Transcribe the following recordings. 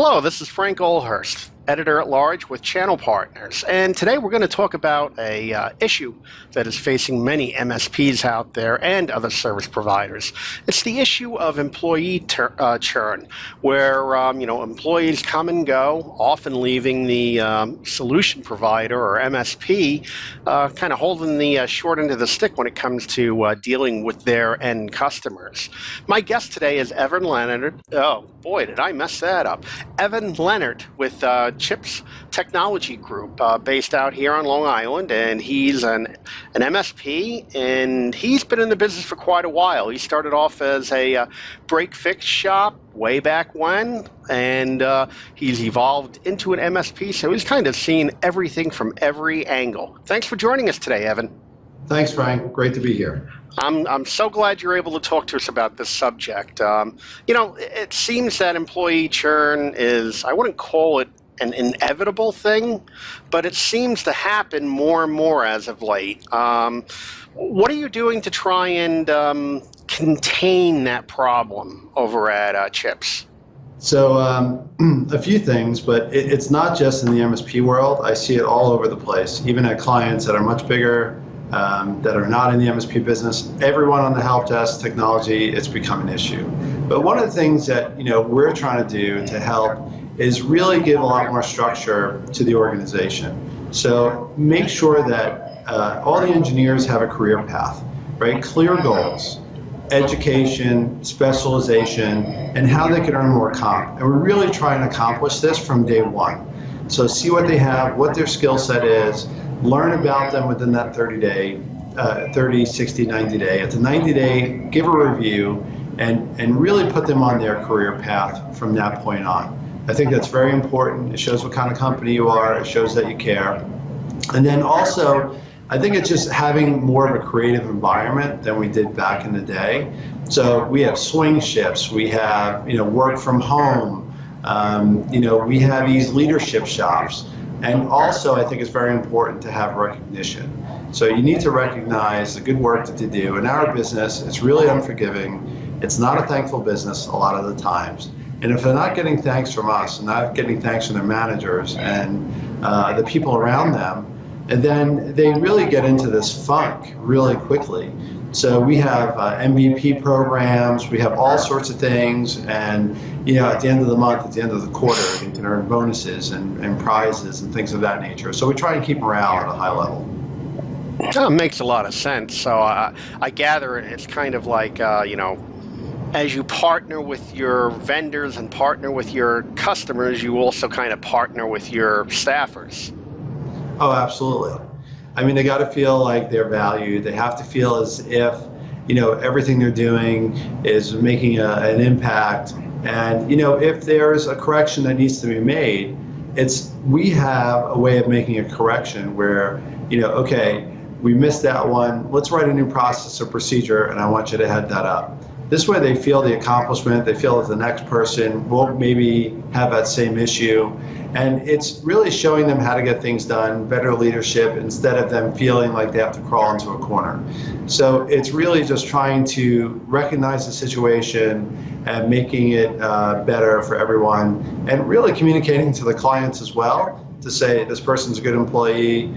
Hello, this is Frank Ohlhorst, editor-at-large with Channel Partners, and today we're going to talk about a issue that is facing many MSPs out there and other service providers. It's the issue of employee churn, where employees come and go, often leaving the solution provider or MSP kind of holding the short end of the stick when it comes to dealing with their end customers. My guest today is Evan Leonard. Oh boy, did I mess that up. Evan Leonard with CHIPS Technology Group, based out here on Long Island, and he's an MSP, and he's been in the business for quite a while. He started off as a break-fix shop way back when, and he's evolved into an MSP, so he's kind of seen everything from every angle. Thanks for joining us today, Evan. Thanks, Frank. Great to be here. I'm so glad you're able to talk to us about this subject. It seems that employee churn is, I wouldn't call it an inevitable thing, but it seems to happen more and more as of late. What are you doing to try and contain that problem over at CHIPS? So a few things, but it's not just in the MSP world. I see it all over the place, even at clients that are much bigger, that are not in the MSP business. Everyone on the help desk, technology, it's become an issue. But one of the things that we're trying to do to help is really give a lot more structure to the organization. So make sure that all the engineers have a career path, right? Clear goals, education, specialization, and how they can earn more comp. And we're really trying to accomplish this from day one. So see what they have, what their skill set is, learn about them within that 30, 60, 90 day. At the 90 day, give a review and really put them on their career path from that point on. I think that's very important. It shows what kind of company you are. It shows that you care. And then also, I think it's just having more of a creative environment than we did back in the day. So we have swing shifts. We have work from home. We have these leadership shops. And also, I think it's very important to have recognition. So you need to recognize the good work that they do. In our business, it's really unforgiving. It's not a thankful business a lot of the times. And if they're not getting thanks from us, and not getting thanks from their managers and the people around them, and then they really get into this funk really quickly. So we have MVP programs, we have all sorts of things, and at the end of the month, at the end of the quarter, you can earn bonuses and prizes and things of that nature. So we try and keep morale at a high level. It makes a lot of sense. So I gather it's kind of like, as you partner with your vendors and partner with your customers, you also kind of partner with your staffers. Oh, absolutely. I mean, they got to feel like they're valued. They have to feel as if, everything they're doing is making an impact. And, if there's a correction that needs to be made, we have a way of making a correction where, okay, we missed that one. Let's write a new process or procedure, and I want you to head that up. This way they feel the accomplishment, they feel that the next person will maybe have that same issue. And it's really showing them how to get things done, better leadership, instead of them feeling like they have to crawl into a corner. So it's really just trying to recognize the situation and making it better for everyone, and really communicating to the clients as well to say, this person's a good employee,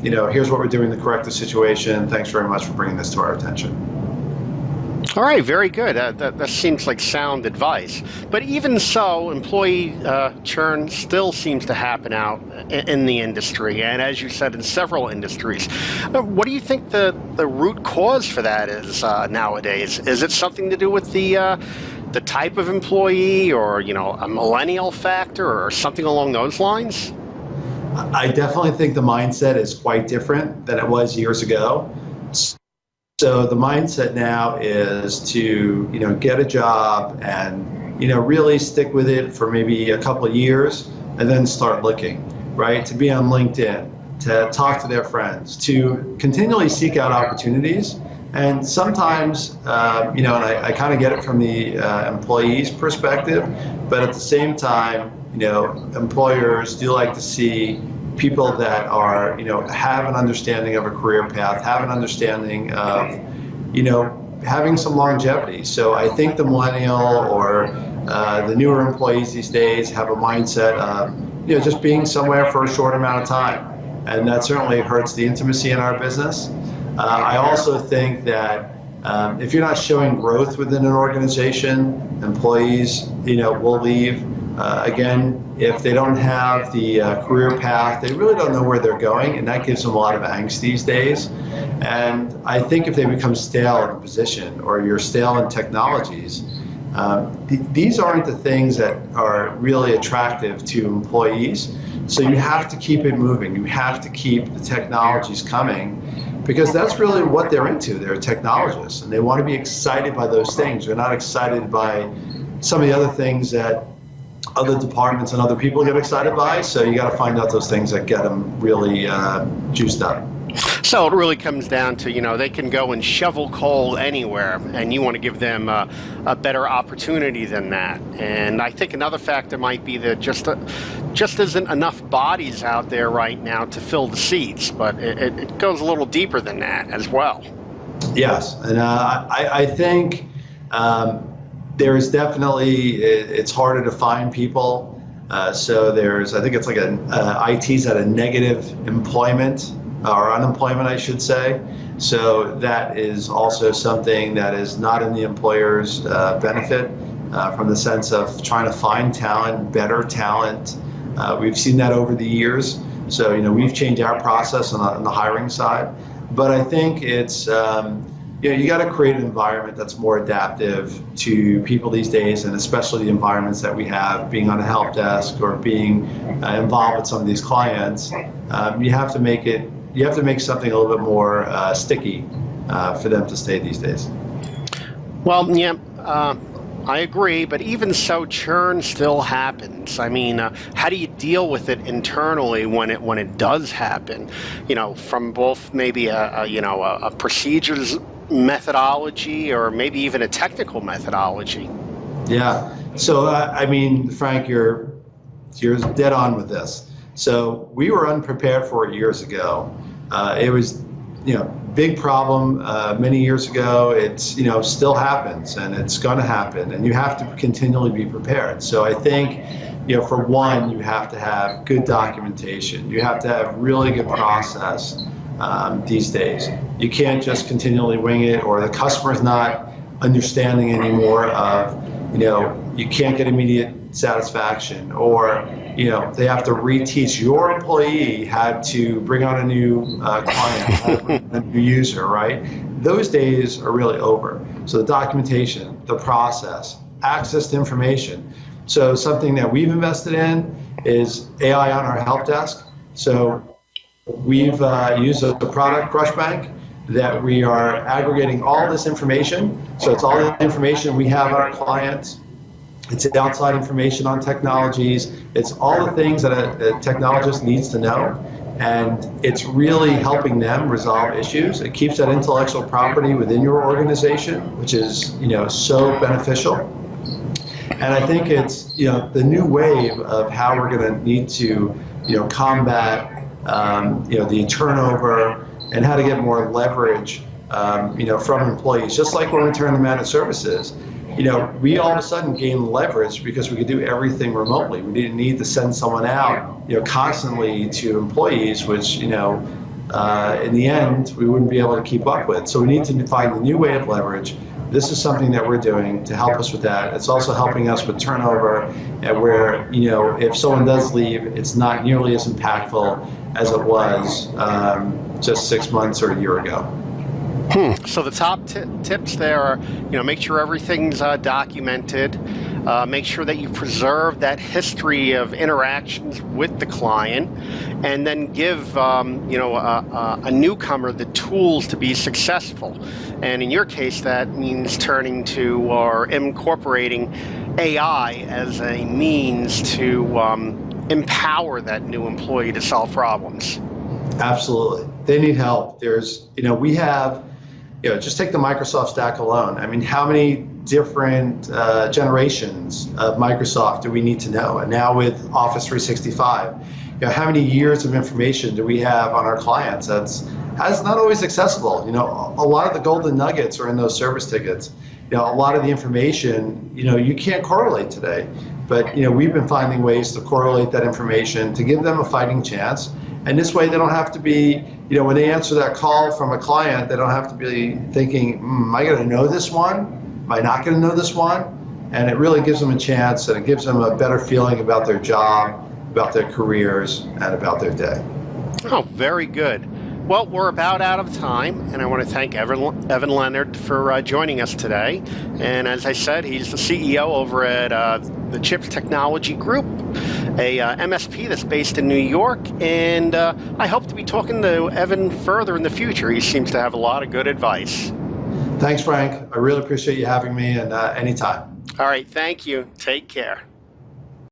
here's what we're doing to correct the situation. Thanks very much for bringing this to our attention. All right, very good. That seems like sound advice. But even so, employee churn still seems to happen out in the industry, and as you said, in several industries. What do you think the root cause for that is nowadays? Is it something to do with the type of employee, or a millennial factor, or something along those lines? I definitely think the mindset is quite different than it was years ago. So the mindset now is to, get a job and, really stick with it for maybe a couple of years and then start looking, right? To be on LinkedIn, to talk to their friends, to continually seek out opportunities. And sometimes, and I kind of get it from the employee's perspective, but at the same time, employers do like to see people that are, have an understanding of a career path, have an understanding of, having some longevity. So I think the millennial or the newer employees these days have a mindset of, just being somewhere for a short amount of time. And that certainly hurts the intimacy in our business. I also think that if you're not showing growth within an organization, employees, will leave. Again, if they don't have the career path, they really don't know where they're going, and that gives them a lot of angst these days. And I think if they become stale in a position, or you're stale in technologies, these aren't the things that are really attractive to employees. So you have to keep it moving. You have to keep the technologies coming, because that's really what they're into. They're technologists, and they want to be excited by those things. They're not excited by some of the other things that other departments and other people get excited by. So you got to find out those things that get them really juiced up. So it really comes down to, they can go and shovel coal anywhere, and you want to give them a better opportunity than that. And I think another factor might be that just isn't enough bodies out there right now to fill the seats, but it goes a little deeper than that as well. Yes, and I think there is definitely, it's harder to find people. So I think it's like IT's at a negative employment, or unemployment, I should say. So that is also something that is not in the employer's benefit, from the sense of trying to find talent, better talent. We've seen that over the years. So, we've changed our process on the hiring side. But I think it's, you got to create an environment that's more adaptive to people these days, and especially the environments that we have, being on a help desk or being involved with some of these clients. You have to make something a little bit more sticky for them to stay these days. Well, yeah, I agree, but even so, churn still happens. I mean, how do you deal with it internally when it does happen? From both maybe a procedures methodology, or maybe even a technical methodology. Yeah. So Frank, you're dead on with this. So we were unprepared for it years ago. It was, big problem many years ago. It's, still happens, and it's going to happen, and you have to continually be prepared. So I think, for one, you have to have good documentation. You have to have really good process these days. You can't just continually wing it, or the customer's not understanding anymore of, you can't get immediate satisfaction, or they have to reteach your employee how to bring on a new client, a new user, right? Those days are really over. So the documentation, the process, access to information. So something that we've invested in is AI on our help desk. So we've used a product, Crushbank, that we are aggregating all this information. So it's all the information we have on our clients. It's outside information on technologies. It's all the things that a technologist needs to know. And it's really helping them resolve issues. It keeps that intellectual property within your organization, which is, so beneficial. And I think it's, the new wave of how we're going to need to, combat, the turnover, and how to get more leverage, from employees. Just like when we turn to managed services, we all of a sudden gained leverage because we could do everything remotely. We didn't need to send someone out, constantly to employees, which, in the end, we wouldn't be able to keep up with. So we need to find a new way of leverage. This is something that we're doing to help us with that. It's also helping us with turnover, and where, if someone does leave, it's not nearly as impactful as it was just 6 months or a year ago. So the top tips there are, make sure everything's documented. Make sure that you preserve that history of interactions with the client, and then give a newcomer the tools to be successful. And in your case, that means turning to or incorporating AI as a means to empower that new employee to solve problems. Absolutely. They need help. There's, we have, just take the Microsoft stack alone. I mean, how many different generations of Microsoft do we need to know? And now with Office 365, how many years of information do we have on our clients that's not always accessible? A lot of the golden nuggets are in those service tickets. a lot of the information, you can't correlate today. But, we've been finding ways to correlate that information to give them a fighting chance. And this way they don't have to be, when they answer that call from a client, they don't have to be thinking, am I going to know this one? Am I not going to know this one? And it really gives them a chance, and it gives them a better feeling about their job, about their careers, and about their day. Oh, very good. Well, we're about out of time, and I want to thank Evan Leonard for joining us today. And as I said, he's the CEO over at the CHIPS Technology Group, a MSP that's based in New York. And I hope to be talking to Evan further in the future. He seems to have a lot of good advice. Thanks, Frank. I really appreciate you having me, and anytime. All right, thank you. Take care.